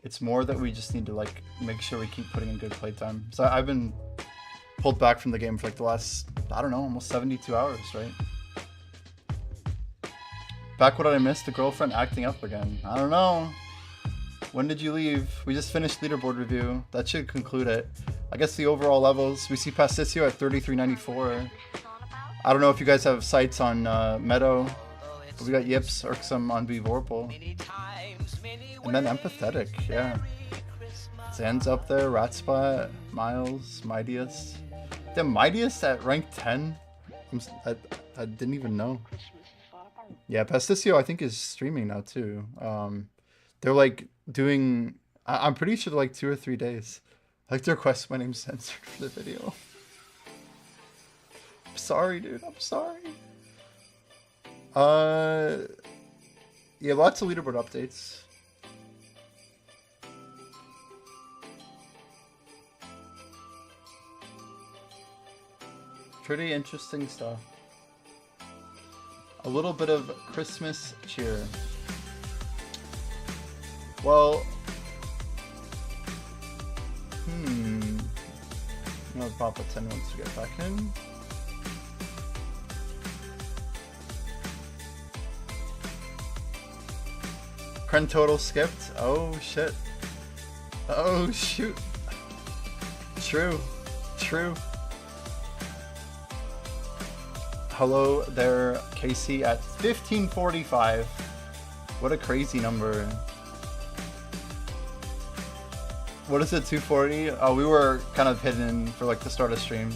It's more that we just need to like make sure we keep putting in good playtime. So I've been pulled back from the game for like the last, I don't know, almost 72 hours, right? Back what I missed, the girlfriend acting up again. I don't know. When did you leave? We just finished leaderboard review. That should conclude it. I guess the overall levels, we see Pastisio at 3394. I don't know if you guys have sights on Meadow, but we got Yips, Irksome on Vorpal. And then Empathetic, yeah. Zan's up there, Ratspot, Miles, Mightiest. Damn, Mightiest at rank 10? I didn't even know. Yeah, Pastisio I think is streaming now too. They're like doing, I'm pretty sure like 2 or 3 days. I like to request my name censored for the video. I'm sorry, dude. I'm sorry. Yeah, lots of leaderboard updates. Pretty interesting stuff. A little bit of Christmas cheer. Well, I'm gonna pop a 10 once to get back in. Kren total skipped. Oh shit. Oh shoot. True. True. Hello there, Casey at 1545. What a crazy number. What is it, 240? Oh, we were kind of hidden for like the start of stream.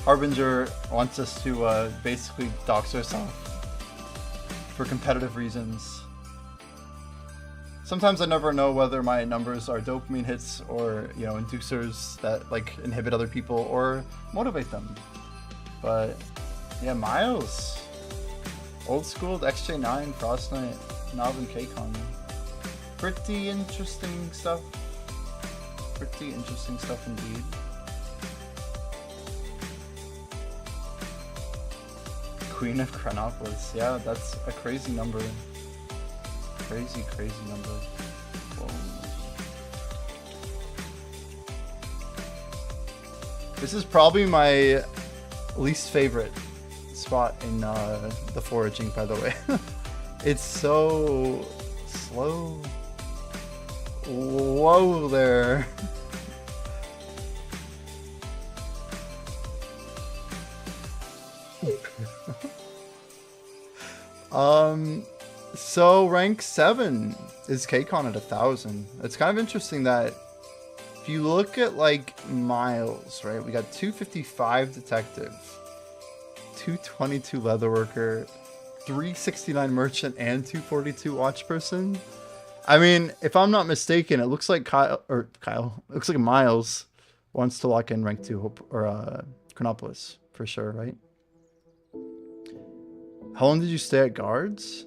Harbinger wants us to basically dox ourselves for competitive reasons. Sometimes I never know whether my numbers are dopamine hits or, you know, inducers that like inhibit other people or motivate them. But yeah, Miles. Old school XJ9, Frost Knight, Nalvin KCON. Pretty interesting stuff. Pretty interesting stuff indeed. Queen of Chronopolis. Yeah, that's a crazy number. Crazy, crazy number. Whoa. This is probably my least favorite spot in the foraging, by the way. It's so slow. Whoa there. So rank 7 is KCON at 1000. It's kind of interesting that if you look at like Miles, right? We got 255 detective, 222 leatherworker, 369 merchant, and 242 watch person. I mean, if I'm not mistaken, it looks like Kyle, it looks like Miles wants to lock in rank 2 or Chronopolis for sure, right? How long did you stay at guards?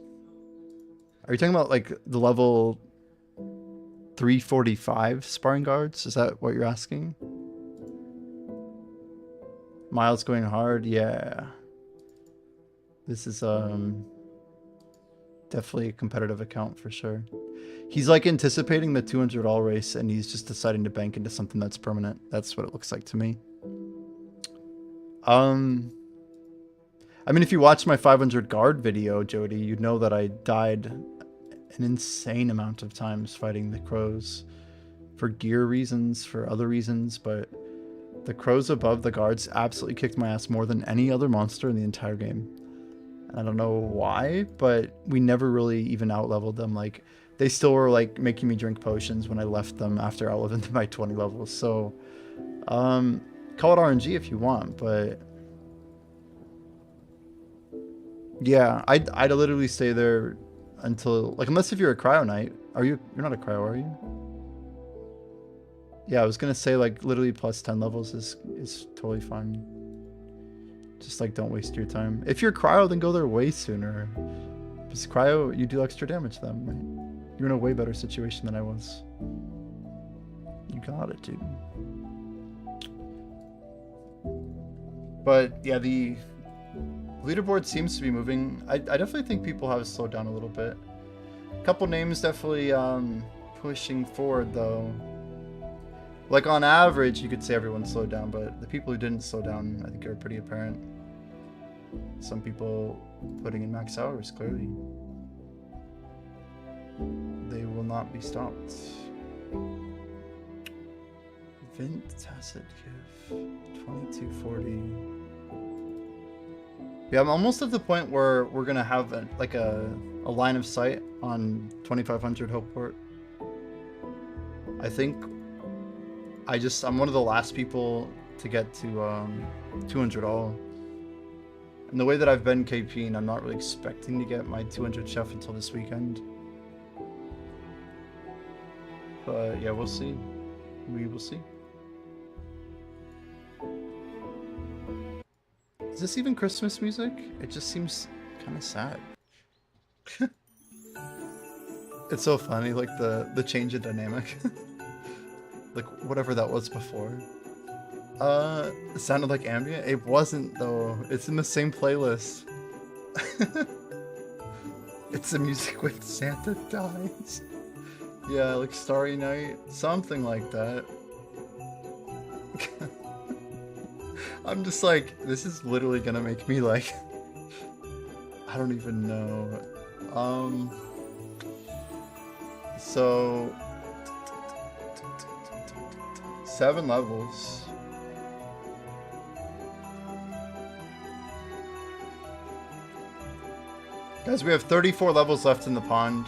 Are you talking about like the level 345 sparring guards? Is that what you're asking? Miles going hard, yeah. This is definitely a competitive account for sure. He's like anticipating the 200 all race and he's just deciding to bank into something that's permanent. That's what it looks like to me. I mean, if you watch my 500 guard video, Jody, you'd know that I died an insane amount of times fighting the crows for gear reasons, for other reasons, but the crows above the guards absolutely kicked my ass more than any other monster in the entire game. I don't know why, but we never really even out-leveled them. Like, they still were like making me drink potions when I left them after I leveled them by 20 levels. So, call it RNG if you want, but yeah, I'd literally stay there until, like, unless if you're a cryo knight. You're not a cryo, are you? Yeah, I was gonna say like literally plus 10 levels is totally fine. Just like don't waste your time. If you're cryo, then go there way sooner. Because cryo, you do extra damage to them, right? You're in a way better situation than I was. You got it, dude. But yeah, the leaderboard seems to be moving. I definitely think people have slowed down a little bit. A couple names definitely pushing forward though. Like on average, you could say everyone slowed down, but the people who didn't slow down, I think are pretty apparent. Some people putting in max hours, clearly. They will not be stopped. Vint Tacit Gift 2240. Yeah, I'm almost at the point where we're gonna have a line of sight on 2500 Hopeport. I think I'm one of the last people to get to 200 all. And the way that I've been KPing, I'm not really expecting to get my 200 chef until this weekend. But yeah, we'll see. We will see. Is this even Christmas music? It just seems kind of sad. It's so funny, like the change in dynamic. Like whatever that was before. It sounded like ambient. It wasn't though. It's in the same playlist. It's the music when Santa dies. Yeah, like Starry Night, something like that. I'm just like, this is literally gonna make me like, I don't even know. So 7 levels. Guys, we have 34 levels left in the pond.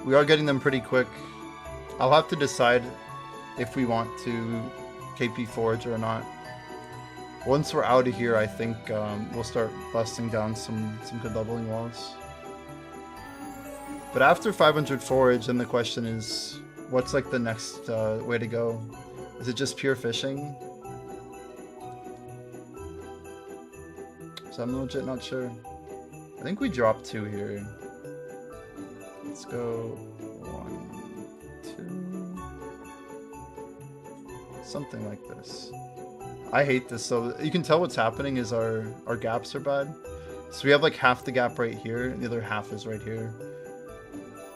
We are getting them pretty quick. I'll have to decide if we want to KP Forge or not. Once we're out of here, I think we'll start busting down some good leveling walls. But after 500 Forage, then the question is, what's like the next way to go? Is it just pure fishing? So I'm legit not sure. I think we dropped 2 here. Let's go 1, 2. Something like this. I hate this, so you can tell what's happening is our gaps are bad. So we have like half the gap right here, and the other half is right here.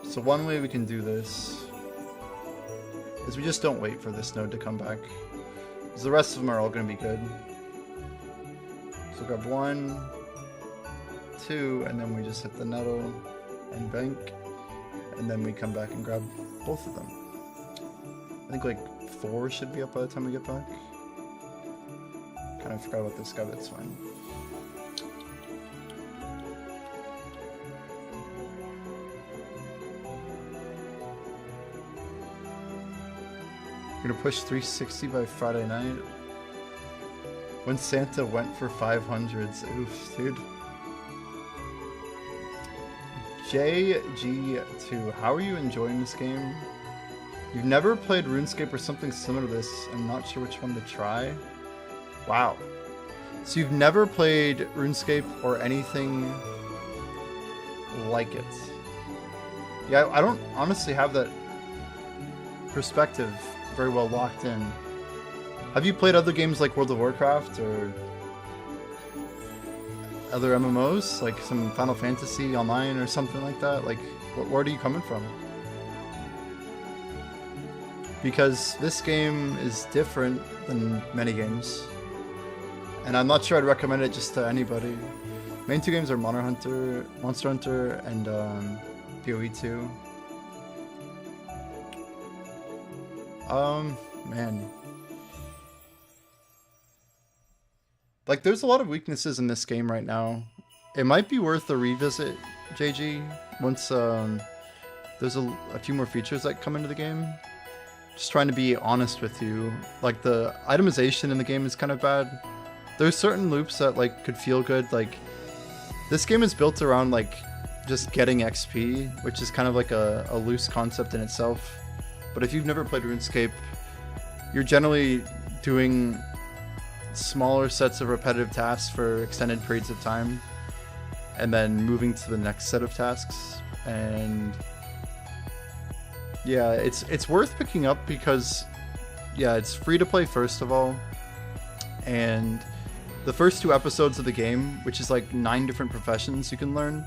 So one way we can do this is we just don't wait for this node to come back, because the rest of them are all going to be good. So grab 1, 2, and then we just hit the nettle and bank, and then we come back and grab both of them. I think like 4 should be up by the time we get back. Kind of forgot about this guy, but it's fine. We're gonna push 360 by Friday night. When Santa went for 500s, oof, dude. JG2, how are you enjoying this game? You've never played RuneScape or something similar to this, and not sure which one to try? Wow. So you've never played RuneScape or anything like it. Yeah, I don't honestly have that perspective very well locked in. Have you played other games like World of Warcraft or other MMOs, like some Final Fantasy Online or something like that? Like, where are you coming from? Because this game is different than many games. And I'm not sure I'd recommend it just to anybody. Main 2 games are Monster Hunter, and PoE 2. Man. Like, there's a lot of weaknesses in this game right now. It might be worth a revisit, JG, once there's a few more features that come into the game. Just trying to be honest with you. Like, the itemization in the game is kind of bad. There's certain loops that like could feel good. Like, this game is built around like just getting XP, which is kind of like a loose concept in itself. But if you've never played RuneScape, you're generally doing smaller sets of repetitive tasks for extended periods of time, and then moving to the next set of tasks. And yeah, it's worth picking up because yeah, it's free to play first of all, and the first 2 episodes of the game, which is like 9 different professions you can learn.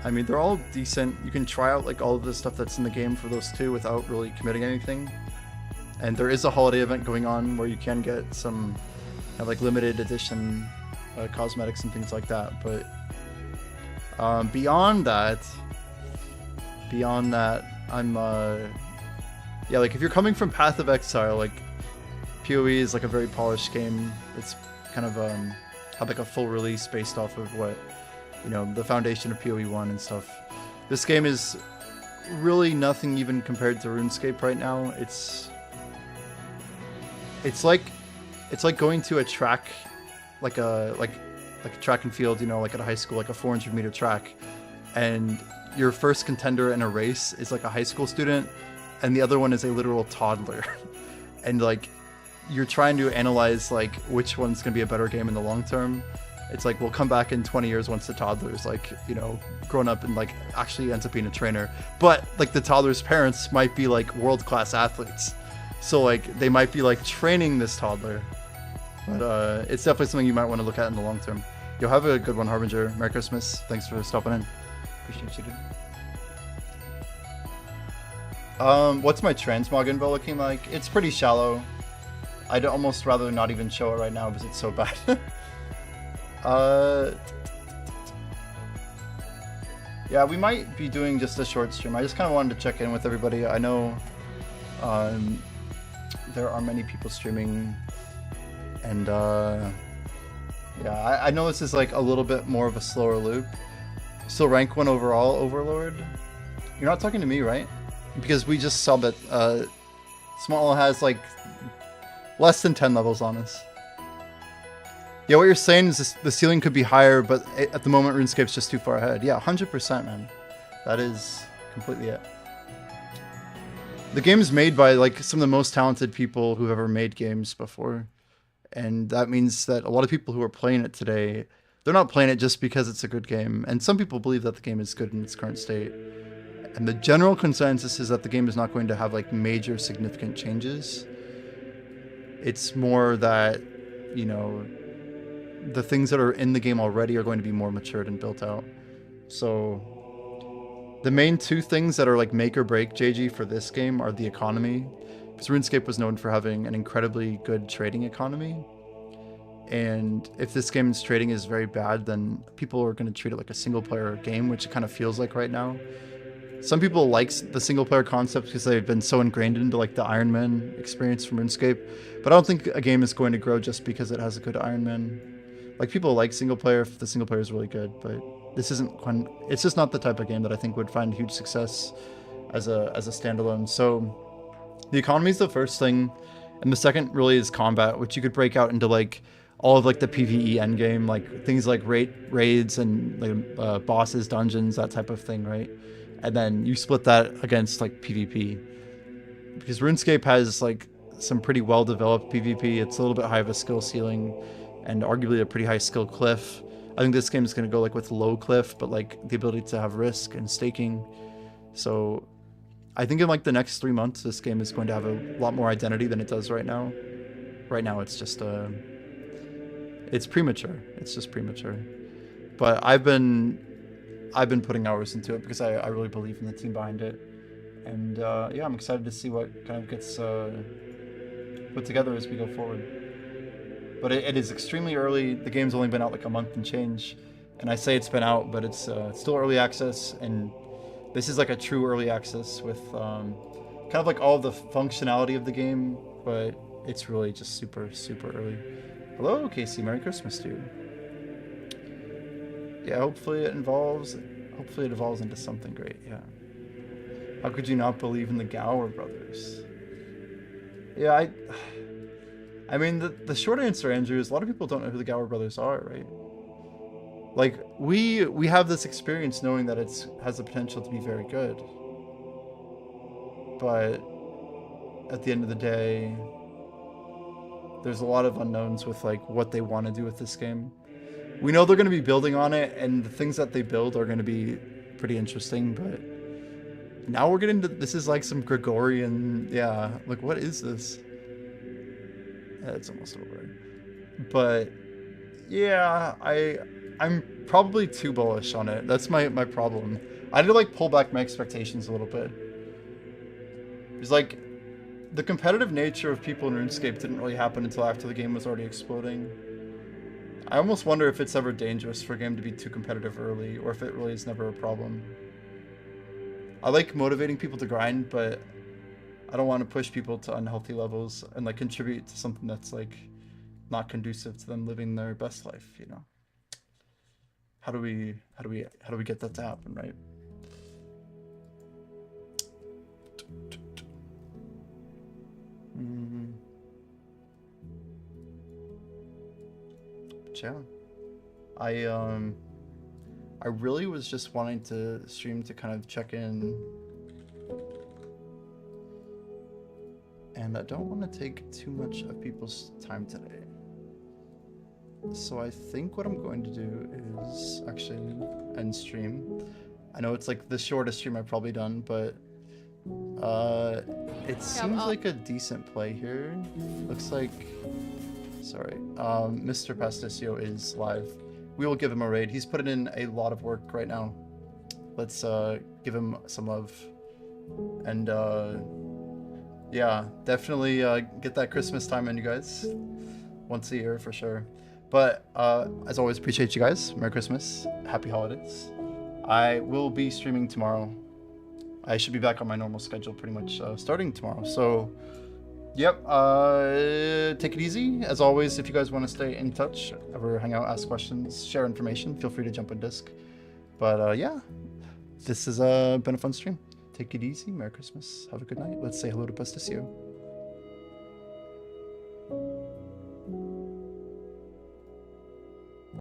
I mean, they're all decent. You can try out like all of the stuff that's in the game for those 2 without really committing anything. And there is a holiday event going on where you can get some like limited edition cosmetics and things like that. But beyond that, I'm yeah, like if you're coming from Path of Exile, like PoE is like a very polished game. It's kind of had like a full release based off of what, you know, the foundation of PoE 1 and stuff. This game is really nothing even compared to RuneScape right now. It's like going to a track, like a track and field, you know, like at a high school, like a 400-meter track, and your first contender in a race is like a high school student, and the other one is a literal toddler, and like you're trying to analyze like which one's gonna be a better game in the long term. It's like we'll come back in 20 years once the toddler's like, you know, grown up and like actually ends up being a trainer, but like the toddler's parents might be like world-class athletes, so like they might be like training this toddler. But it's definitely something you might want to look at in the long term. You'll have a good one, Harbinger. Merry Christmas. Thanks for stopping in. Appreciate you, dude. What's my transmog info looking like? It's pretty shallow. I'd almost rather not even show it right now because it's so bad. Yeah, we might be doing just a short stream. I just kind of wanted to check in with everybody. I know there are many people streaming, and yeah, I know this is like a little bit more of a slower loop. Still rank 1 overall, Overlord. You're not talking to me, right? Because we just saw that Small has like less than 10 levels on us. Yeah, what you're saying is the ceiling could be higher, but at the moment RuneScape's just too far ahead. Yeah, 100%, man. That is completely it. The game's made by like some of the most talented people who've ever made games before. And that means that a lot of people who are playing it today, they're not playing it just because it's a good game. And some people believe that the game is good in its current state. And the general consensus is that the game is not going to have like major significant changes. It's more that, you know, the things that are in the game already are going to be more matured and built out. So the main two things that are like make or break JG for this game are the economy, because RuneScape was known for having an incredibly good trading economy. And if this game's trading is very bad, then people are going to treat it like a single player game, which it kind of feels like right now. Some people like the single player concept because they've been so ingrained into like the Iron Man experience from RuneScape. But I don't think a game is going to grow just because it has a good Iron Man. Like, people like single player if the single player is really good, but this isn't it's just not the type of game that I think would find huge success as a standalone. So the economy is the first thing, and the second really is combat, which you could break out into like all of like the PvE endgame, like things like raids and like bosses, dungeons, that type of thing, right? And then you split that against like PvP, because RuneScape has like some pretty well developed PvP. It's a little bit high of a skill ceiling and arguably a pretty high skill cliff. I think this game is going to go like with low cliff, but like the ability to have risk and staking. So I think in like the next 3 months, this game is going to have a lot more identity than it does right now. Right now, it's just it's premature. It's just premature. But I've been putting hours into it because I really believe in the team behind it, and yeah, I'm excited to see what kind of gets put together as we go forward. But it is extremely early. The game's only been out like a month and change, and I say it's been out, but it's still early access, and this is like a true early access with kind of like all the functionality of the game, but it's really just super early. Hello, Casey. Merry Christmas to you. Yeah, hopefully it evolves into something great. Yeah. How could you not believe in the Gower brothers? Yeah, I mean, the short answer, Andrew, is a lot of people don't know who the Gower brothers are, right? Like, we have this experience knowing that it has the potential to be very good. But at the end of the day, there's a lot of unknowns with like what they want to do with this game. We know they're going to be building on it, and the things that they build are going to be pretty interesting, but now we're getting to, this is like some Gregorian, yeah, like what is this? Yeah, it's almost over. But yeah, I'm probably too bullish on it. That's my problem. I need to like pull back my expectations a little bit. It's like the competitive nature of people in RuneScape didn't really happen until after the game was already exploding. I almost wonder if it's ever dangerous for a game to be too competitive early, or if it really is never a problem. I like motivating people to grind, but I don't want to push people to unhealthy levels and like contribute to something that's like not conducive to them living their best life, you know. How do we get that to happen, right? Yeah. I really was just wanting to stream to kind of check in, and I don't want to take too much of people's time today. So I think what I'm going to do is actually end stream. I know it's like the shortest stream I've probably done, but it seems like a decent play here. Looks like, sorry, Mr. Pasticcio is live. We will give him a raid. He's putting in a lot of work right now. Let's give him some love. And yeah, definitely get that Christmas time in, you guys. Once a year for sure. But as always, appreciate you guys. Merry Christmas. Happy holidays. I will be streaming tomorrow. I should be back on my normal schedule pretty much starting tomorrow. So, yep. Take it easy. As always, if you guys want to stay in touch, ever hang out, ask questions, share information, feel free to jump on Disc. But yeah, this has been a fun stream. Take it easy. Merry Christmas. Have a good night. Let's say hello to Pasticcio.